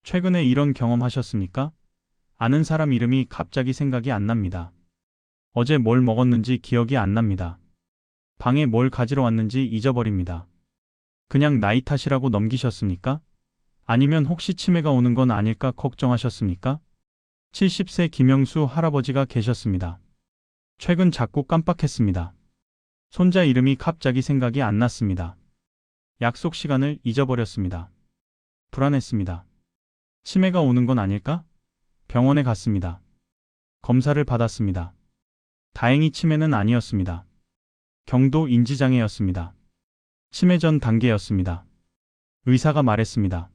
최근에 이런 경험 하셨습니까? 아는 사람 이름이 갑자기 생각이 안 납니다. 어제 뭘 먹었는지 기억이 안 납니다. 방에 뭘 가지러 왔는지 잊어버립니다. 그냥 나이 탓이라고 넘기셨습니까? 아니면 혹시 치매가 오는 건 아닐까 걱정하셨습니까? 70세 김영수 할아버지가 계셨습니다. 최근 자꾸 깜빡했습니다. 손자 이름이 갑자기 생각이 안 났습니다. 약속 시간을 잊어버렸습니다. 불안했습니다. 치매가 오는 건 아닐까? 병원에 갔습니다. 검사를 받았습니다. 다행히 치매는 아니었습니다. 경도 인지장애였습니다. 치매 전 단계였습니다. 의사가 말했습니다.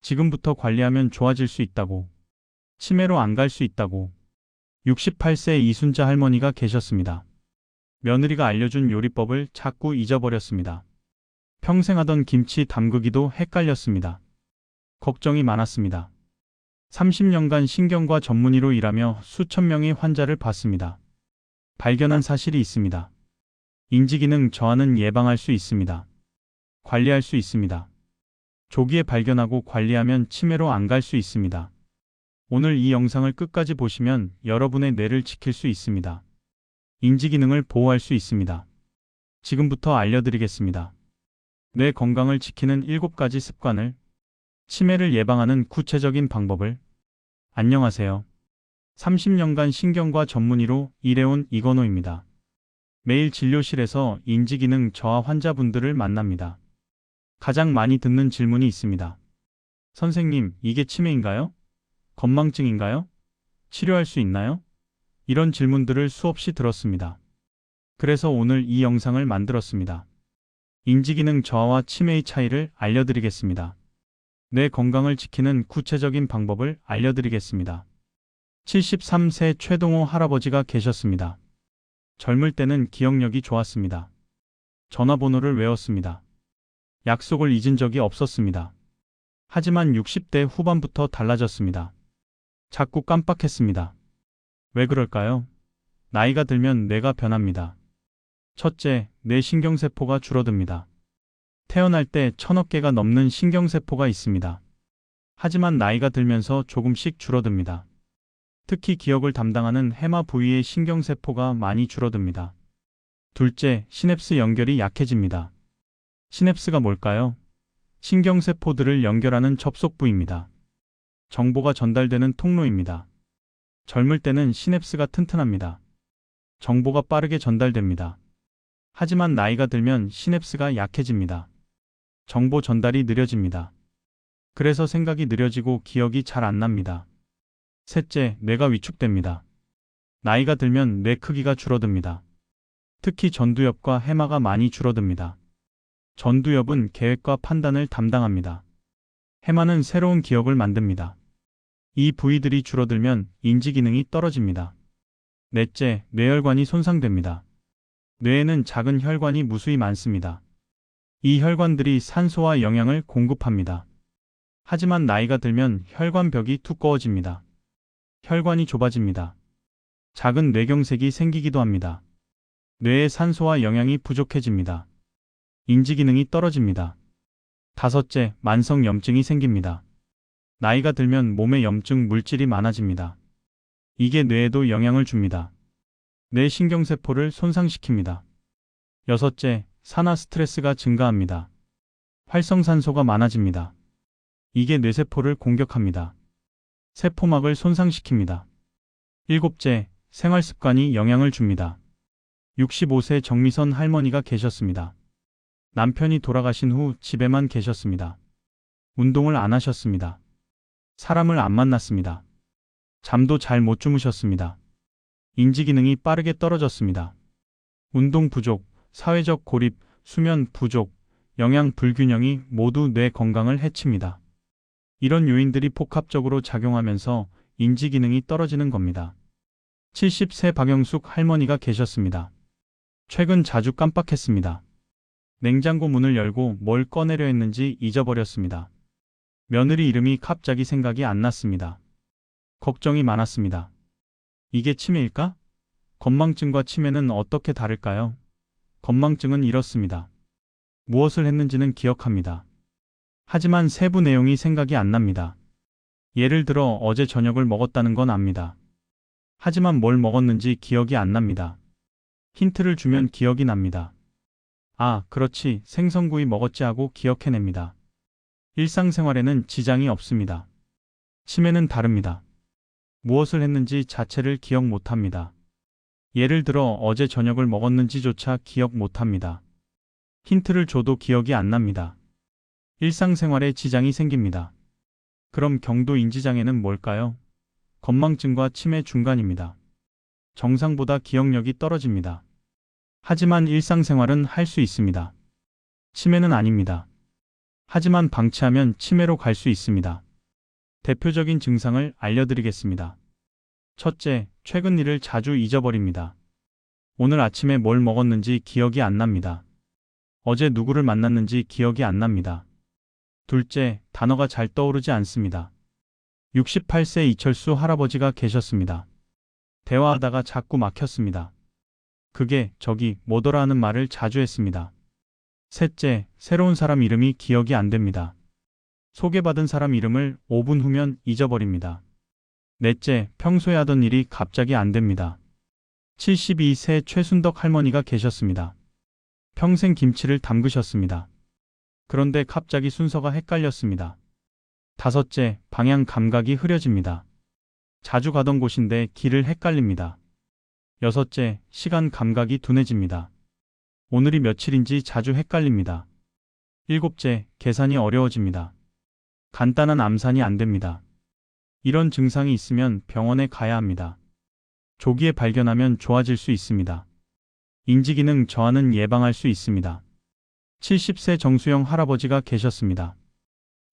지금부터 관리하면 좋아질 수 있다고. 치매로 안 갈 수 있다고. 68세 이순자 할머니가 계셨습니다. 며느리가 알려준 요리법을 자꾸 잊어버렸습니다. 평생 하던 김치 담그기도 헷갈렸습니다. 걱정이 많았습니다. 30년간 신경과 전문의로 일하며 수천 명의 환자를 봤습니다. 발견한 사실이 있습니다. 인지기능 저하는 예방할 수 있습니다. 관리할 수 있습니다. 조기에 발견하고 관리하면 치매로 안 갈 수 있습니다. 오늘 이 영상을 끝까지 보시면 여러분의 뇌를 지킬 수 있습니다. 인지기능을 보호할 수 있습니다. 지금부터 알려드리겠습니다. 뇌 건강을 지키는 7가지 습관을, 치매를 예방하는 구체적인 방법을. 안녕하세요. 30년간 신경과 전문의로 일해온 이건호입니다. 매일 진료실에서 인지기능 저하 환자분들을 만납니다. 가장 많이 듣는 질문이 있습니다. 선생님, 이게 치매인가요? 건망증인가요? 치료할 수 있나요? 이런 질문들을 수없이 들었습니다. 그래서 오늘 이 영상을 만들었습니다. 인지기능 저하와 치매의 차이를 알려드리겠습니다. 뇌 건강을 지키는 구체적인 방법을 알려드리겠습니다. 73세 최동호 할아버지가 계셨습니다. 젊을 때는 기억력이 좋았습니다. 전화번호를 외웠습니다. 약속을 잊은 적이 없었습니다. 하지만 60대 후반부터 달라졌습니다. 자꾸 깜빡했습니다. 왜 그럴까요? 나이가 들면 뇌가 변합니다. 첫째, 뇌 신경세포가 줄어듭니다. 태어날 때 1000억 개가 넘는 신경세포가 있습니다. 하지만 나이가 들면서 조금씩 줄어듭니다. 특히 기억을 담당하는 해마 부위의 신경세포가 많이 줄어듭니다. 둘째, 시냅스 연결이 약해집니다. 시냅스가 뭘까요? 신경세포들을 연결하는 접속부입니다. 정보가 전달되는 통로입니다. 젊을 때는 시냅스가 튼튼합니다. 정보가 빠르게 전달됩니다. 하지만 나이가 들면 시냅스가 약해집니다. 정보 전달이 느려집니다. 그래서 생각이 느려지고 기억이 잘 안 납니다. 셋째, 뇌가 위축됩니다. 나이가 들면 뇌 크기가 줄어듭니다. 특히 전두엽과 해마가 많이 줄어듭니다. 전두엽은 계획과 판단을 담당합니다. 해마는 새로운 기억을 만듭니다. 이 부위들이 줄어들면 인지기능이 떨어집니다. 넷째, 뇌혈관이 손상됩니다. 뇌에는 작은 혈관이 무수히 많습니다. 이 혈관들이 산소와 영양을 공급합니다. 하지만 나이가 들면 혈관벽이 두꺼워집니다. 혈관이 좁아집니다. 작은 뇌경색이 생기기도 합니다. 뇌에 산소와 영양이 부족해집니다. 인지기능이 떨어집니다. 다섯째, 만성 염증이 생깁니다. 나이가 들면 몸에 염증 물질이 많아집니다. 이게 뇌에도 영향을 줍니다. 뇌 신경세포를 손상시킵니다. 여섯째, 산화 스트레스가 증가합니다. 활성산소가 많아집니다. 이게 뇌세포를 공격합니다. 세포막을 손상시킵니다. 일곱째, 생활습관이 영향을 줍니다. 65세 정미선 할머니가 계셨습니다. 남편이 돌아가신 후 집에만 계셨습니다. 운동을 안 하셨습니다. 사람을 안 만났습니다. 잠도 잘 못 주무셨습니다. 인지기능이 빠르게 떨어졌습니다. 운동 부족, 사회적 고립, 수면 부족, 영양 불균형이 모두 뇌 건강을 해칩니다. 이런 요인들이 복합적으로 작용하면서 인지기능이 떨어지는 겁니다. 70세 박영숙 할머니가 계셨습니다. 최근 자주 깜빡했습니다. 냉장고 문을 열고 뭘 꺼내려 했는지 잊어버렸습니다. 며느리 이름이 갑자기 생각이 안 났습니다. 걱정이 많았습니다. 이게 치매일까? 건망증과 치매는 어떻게 다를까요? 건망증은 이렇습니다. 무엇을 했는지는 기억합니다. 하지만 세부 내용이 생각이 안 납니다. 예를 들어 어제 저녁을 먹었다는 건 압니다. 하지만 뭘 먹었는지 기억이 안 납니다. 힌트를 주면 기억이 납니다. 아, 그렇지, 생선구이 먹었지 하고 기억해냅니다. 일상생활에는 지장이 없습니다. 치매는 다릅니다. 무엇을 했는지 자체를 기억 못합니다. 예를 들어 어제 저녁을 먹었는지조차 기억 못합니다. 힌트를 줘도 기억이 안 납니다. 일상생활에 지장이 생깁니다. 그럼 경도 인지장애는 뭘까요? 건망증과 치매 중간입니다. 정상보다 기억력이 떨어집니다. 하지만 일상생활은 할 수 있습니다. 치매는 아닙니다. 하지만 방치하면 치매로 갈 수 있습니다. 대표적인 증상을 알려드리겠습니다. 첫째, 최근 일을 자주 잊어버립니다. 오늘 아침에 뭘 먹었는지 기억이 안 납니다. 어제 누구를 만났는지 기억이 안 납니다. 둘째, 단어가 잘 떠오르지 않습니다. 68세 이철수 할아버지가 계셨습니다. 대화하다가 자꾸 막혔습니다. 그게 저기 뭐더라 하는 말을 자주 했습니다. 셋째, 새로운 사람 이름이 기억이 안 됩니다. 소개받은 사람 이름을 5분 후면 잊어버립니다. 넷째, 평소에 하던 일이 갑자기 안 됩니다. 72세 최순덕 할머니가 계셨습니다. 평생 김치를 담그셨습니다. 그런데 갑자기 순서가 헷갈렸습니다. 다섯째, 방향 감각이 흐려집니다. 자주 가던 곳인데 길을 헷갈립니다. 여섯째, 시간 감각이 둔해집니다. 오늘이 며칠인지 자주 헷갈립니다. 일곱째, 계산이 어려워집니다. 간단한 암산이 안 됩니다. 이런 증상이 있으면 병원에 가야 합니다. 조기에 발견하면 좋아질 수 있습니다. 인지기능 저하는 예방할 수 있습니다. 70세 정수영 할아버지가 계셨습니다.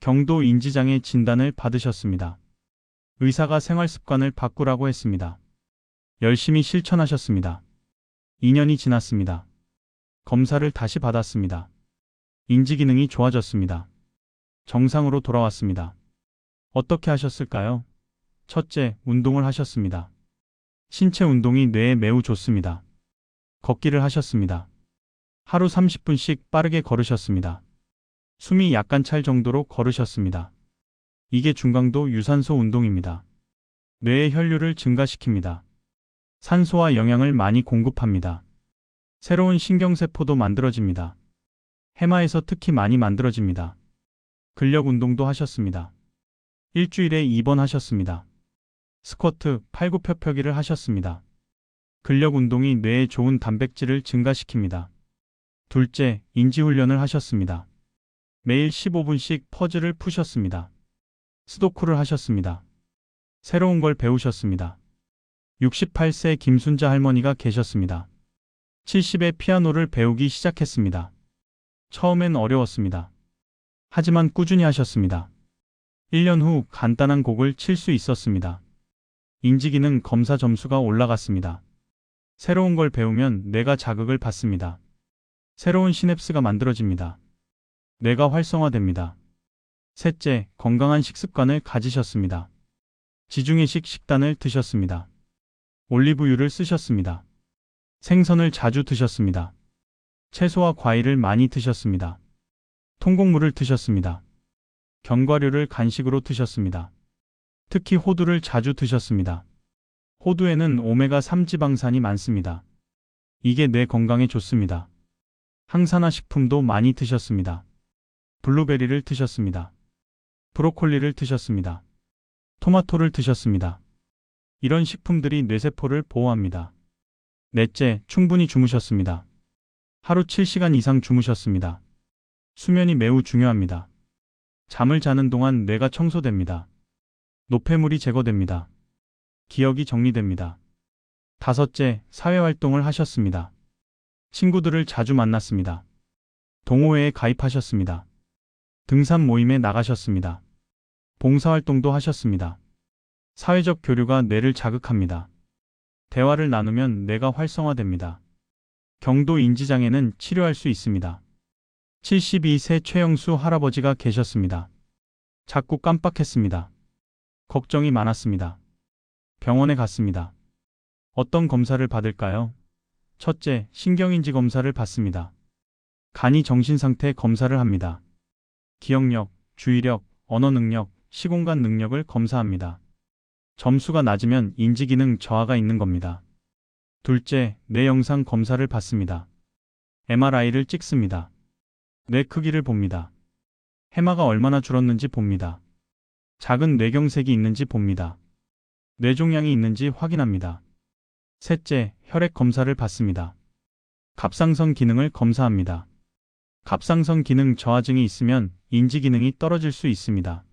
경도 인지장애 진단을 받으셨습니다. 의사가 생활습관을 바꾸라고 했습니다. 열심히 실천하셨습니다. 2년이 지났습니다. 검사를 다시 받았습니다. 인지기능이 좋아졌습니다. 정상으로 돌아왔습니다. 어떻게 하셨을까요? 첫째, 운동을 하셨습니다. 신체 운동이 뇌에 매우 좋습니다. 걷기를 하셨습니다. 하루 30분씩 빠르게 걸으셨습니다. 숨이 약간 찰 정도로 걸으셨습니다. 이게 중강도 유산소 운동입니다. 뇌의 혈류를 증가시킵니다. 산소와 영양을 많이 공급합니다. 새로운 신경세포도 만들어집니다. 해마에서 특히 많이 만들어집니다. 근력 운동도 하셨습니다. 일주일에 2번 하셨습니다. 스쿼트, 팔굽혀펴기를 하셨습니다. 근력 운동이 뇌에 좋은 단백질을 증가시킵니다. 둘째, 인지훈련을 하셨습니다. 매일 15분씩 퍼즐을 푸셨습니다. 스도쿠를 하셨습니다. 새로운 걸 배우셨습니다. 68세 김순자 할머니가 계셨습니다. 70에 피아노를 배우기 시작했습니다. 처음엔 어려웠습니다. 하지만 꾸준히 하셨습니다. 1년 후 간단한 곡을 칠 수 있었습니다. 인지기능 검사 점수가 올라갔습니다. 새로운 걸 배우면 뇌가 자극을 받습니다. 새로운 시냅스가 만들어집니다. 뇌가 활성화됩니다. 셋째, 건강한 식습관을 가지셨습니다. 지중해식 식단을 드셨습니다. 올리브유를 쓰셨습니다. 생선을 자주 드셨습니다. 채소와 과일을 많이 드셨습니다. 통곡물을 드셨습니다. 견과류를 간식으로 드셨습니다. 특히 호두를 자주 드셨습니다. 호두에는 오메가3 지방산이 많습니다. 이게 뇌 건강에 좋습니다. 항산화 식품도 많이 드셨습니다. 블루베리를 드셨습니다. 브로콜리를 드셨습니다. 토마토를 드셨습니다. 이런 식품들이 뇌세포를 보호합니다. 넷째, 충분히 주무셨습니다. 하루 7시간 이상 주무셨습니다. 수면이 매우 중요합니다. 잠을 자는 동안 뇌가 청소됩니다. 노폐물이 제거됩니다. 기억이 정리됩니다. 다섯째, 사회활동을 하셨습니다. 친구들을 자주 만났습니다. 동호회에 가입하셨습니다. 등산 모임에 나가셨습니다. 봉사활동도 하셨습니다. 사회적 교류가 뇌를 자극합니다. 대화를 나누면 뇌가 활성화됩니다. 경도 인지장애는 치료할 수 있습니다. 72세 최영수 할아버지가 계셨습니다. 자꾸 깜빡했습니다. 걱정이 많았습니다. 병원에 갔습니다. 어떤 검사를 받을까요? 첫째, 신경인지 검사를 받습니다. 간이 정신상태 검사를 합니다. 기억력, 주의력, 언어 능력, 시공간 능력을 검사합니다. 점수가 낮으면 인지기능 저하가 있는 겁니다. 둘째, 뇌 영상 검사를 받습니다. MRI를 찍습니다. 뇌 크기를 봅니다. 해마가 얼마나 줄었는지 봅니다. 작은 뇌경색이 있는지 봅니다. 뇌종양이 있는지 확인합니다. 셋째, 혈액 검사를 받습니다. 갑상선 기능을 검사합니다. 갑상선 기능 저하증이 있으면 인지 기능이 떨어질 수 있습니다.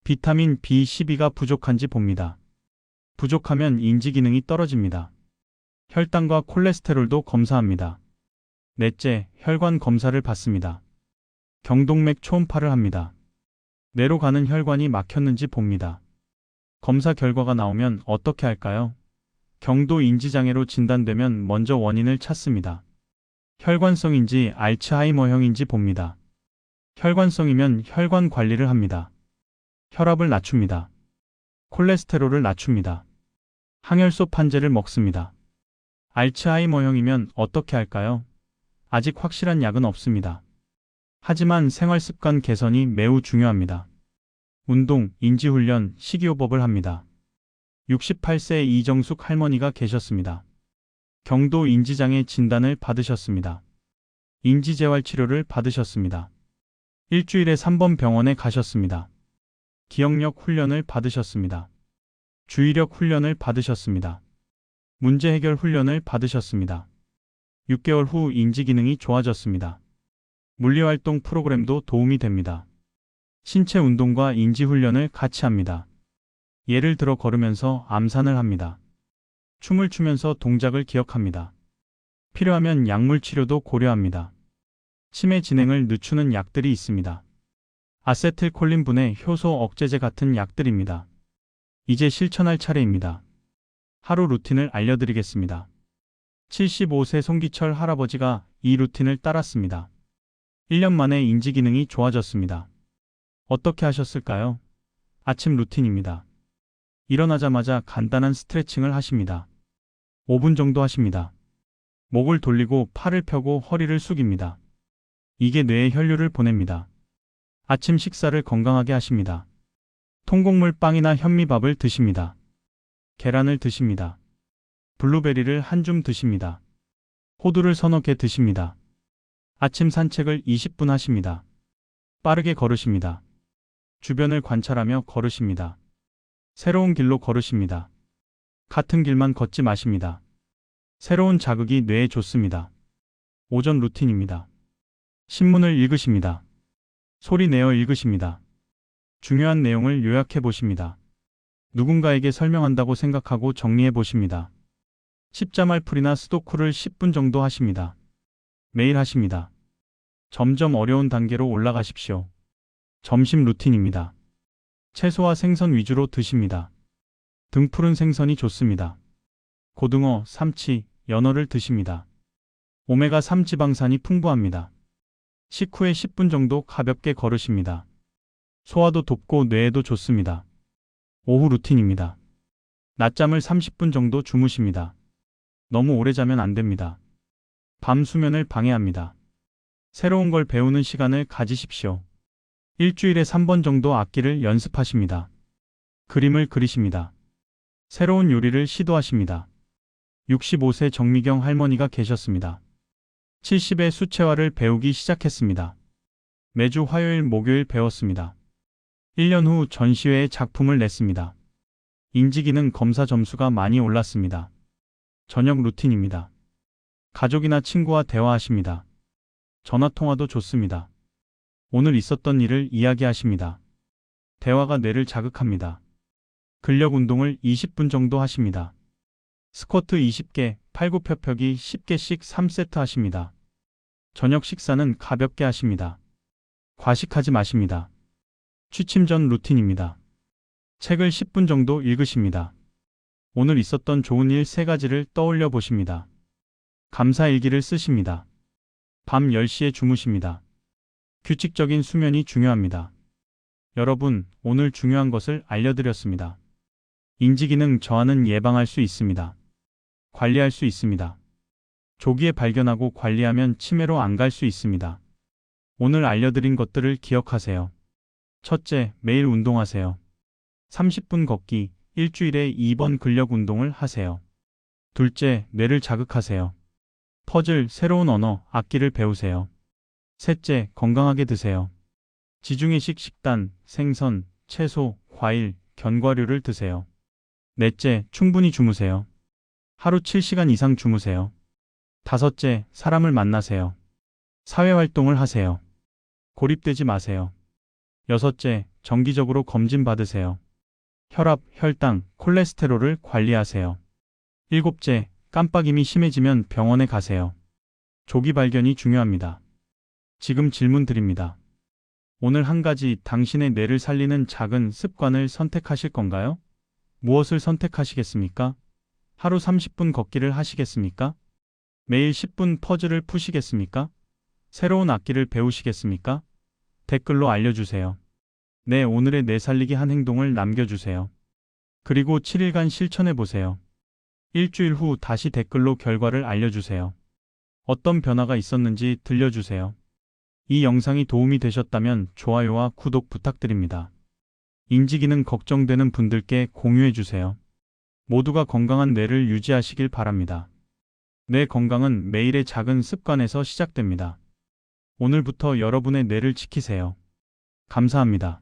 비타민 B12가 부족한지 봅니다. 부족하면 인지 기능이 떨어집니다. 혈당과 콜레스테롤도 검사합니다. 넷째, 혈관 검사를 받습니다. 경동맥 초음파를 합니다. 뇌로 가는 혈관이 막혔는지 봅니다. 검사 결과가 나오면 어떻게 할까요? 경도 인지장애로 진단되면 먼저 원인을 찾습니다. 혈관성인지 알츠하이머형인지 봅니다. 혈관성이면 혈관 관리를 합니다. 혈압을 낮춥니다. 콜레스테롤을 낮춥니다. 항혈소 판제를 먹습니다. 알츠하이머형이면 어떻게 할까요? 아직 확실한 약은 없습니다. 하지만 생활습관 개선이 매우 중요합니다. 운동, 인지훈련, 식이요법을 합니다. 68세 이정숙 할머니가 계셨습니다. 경도 인지장애 진단을 받으셨습니다. 인지재활치료를 받으셨습니다. 일주일에 3번 병원에 가셨습니다. 기억력 훈련을 받으셨습니다. 주의력 훈련을 받으셨습니다. 문제 해결 훈련을 받으셨습니다. 6개월 후 인지기능이 좋아졌습니다. 물리활동 프로그램도 도움이 됩니다. 신체 운동과 인지훈련을 같이 합니다. 예를 들어 걸으면서 암산을 합니다. 춤을 추면서 동작을 기억합니다. 필요하면 약물 치료도 고려합니다. 치매 진행을 늦추는 약들이 있습니다. 아세틸콜린분해 효소 억제제 같은 약들입니다. 이제 실천할 차례입니다. 하루 루틴을 알려드리겠습니다. 75세 송기철 할아버지가 이 루틴을 따랐습니다. 1년 만에 인지기능이 좋아졌습니다. 어떻게 하셨을까요? 아침 루틴입니다. 일어나자마자 간단한 스트레칭을 하십니다. 5분 정도 하십니다. 목을 돌리고 팔을 펴고 허리를 숙입니다. 이게 뇌에 혈류를 보냅니다. 아침 식사를 건강하게 하십니다. 통곡물 빵이나 현미밥을 드십니다. 계란을 드십니다. 블루베리를 한 줌 드십니다. 호두를 서너 개 드십니다. 아침 산책을 20분 하십니다. 빠르게 걸으십니다. 주변을 관찰하며 걸으십니다. 새로운 길로 걸으십니다. 같은 길만 걷지 마십니다. 새로운 자극이 뇌에 좋습니다. 오전 루틴입니다. 신문을 읽으십니다. 소리 내어 읽으십니다. 중요한 내용을 요약해 보십니다. 누군가에게 설명한다고 생각하고 정리해 보십니다. 십자말풀이나 스도쿠를 10분 정도 하십니다. 매일 하십니다. 점점 어려운 단계로 올라가십시오. 점심 루틴입니다. 채소와 생선 위주로 드십니다. 등푸른 생선이 좋습니다. 고등어, 삼치, 연어를 드십니다. 오메가3 지방산이 풍부합니다. 식후에 10분 정도 가볍게 걸으십니다. 소화도 돕고 뇌에도 좋습니다. 오후 루틴입니다. 낮잠을 30분 정도 주무십니다. 너무 오래 자면 안 됩니다. 밤 수면을 방해합니다. 새로운 걸 배우는 시간을 가지십시오. 일주일에 3번 정도 악기를 연습하십니다. 그림을 그리십니다. 새로운 요리를 시도하십니다. 65세 정미경 할머니가 계셨습니다. 70의 수채화를 배우기 시작했습니다. 매주 화요일, 목요일 배웠습니다. 1년 후 전시회에 작품을 냈습니다. 인지기능 검사 점수가 많이 올랐습니다. 저녁 루틴입니다. 가족이나 친구와 대화하십니다. 전화통화도 좋습니다. 오늘 있었던 일을 이야기하십니다. 대화가 뇌를 자극합니다. 근력 운동을 20분 정도 하십니다. 스쿼트 20개, 팔굽혀펴기 10개씩 3세트 하십니다. 저녁 식사는 가볍게 하십니다. 과식하지 마십니다. 취침 전 루틴입니다. 책을 10분 정도 읽으십니다. 오늘 있었던 좋은 일 3가지를 떠올려 보십니다. 감사 일기를 쓰십니다. 밤 10시에 주무십니다. 규칙적인 수면이 중요합니다. 여러분, 오늘 중요한 것을 알려드렸습니다. 인지기능 저하는 예방할 수 있습니다. 관리할 수 있습니다. 조기에 발견하고 관리하면 치매로 안 갈 수 있습니다. 오늘 알려드린 것들을 기억하세요. 첫째, 매일 운동하세요. 30분 걷기, 일주일에 2번 근력 운동을 하세요. 둘째, 뇌를 자극하세요. 퍼즐, 새로운 언어, 악기를 배우세요. 셋째, 건강하게 드세요. 지중해식 식단, 생선, 채소, 과일, 견과류를 드세요. 넷째, 충분히 주무세요. 하루 7시간 이상 주무세요. 다섯째, 사람을 만나세요. 사회활동을 하세요. 고립되지 마세요. 여섯째, 정기적으로 검진 받으세요. 혈압, 혈당, 콜레스테롤을 관리하세요. 일곱째, 깜빡임이 심해지면 병원에 가세요. 조기 발견이 중요합니다. 지금 질문 드립니다. 오늘 한 가지 당신의 뇌를 살리는 작은 습관을 선택하실 건가요? 무엇을 선택하시겠습니까? 하루 30분 걷기를 하시겠습니까? 매일 10분 퍼즐을 푸시겠습니까? 새로운 악기를 배우시겠습니까? 댓글로 알려주세요. 네, 오늘의 뇌 살리기 한 행동을 남겨주세요. 그리고 7일간 실천해보세요. 일주일 후 다시 댓글로 결과를 알려주세요. 어떤 변화가 있었는지 들려주세요. 이 영상이 도움이 되셨다면 좋아요와 구독 부탁드립니다. 인지기능 걱정되는 분들께 공유해주세요. 모두가 건강한 뇌를 유지하시길 바랍니다. 뇌 건강은 매일의 작은 습관에서 시작됩니다. 오늘부터 여러분의 뇌를 지키세요. 감사합니다.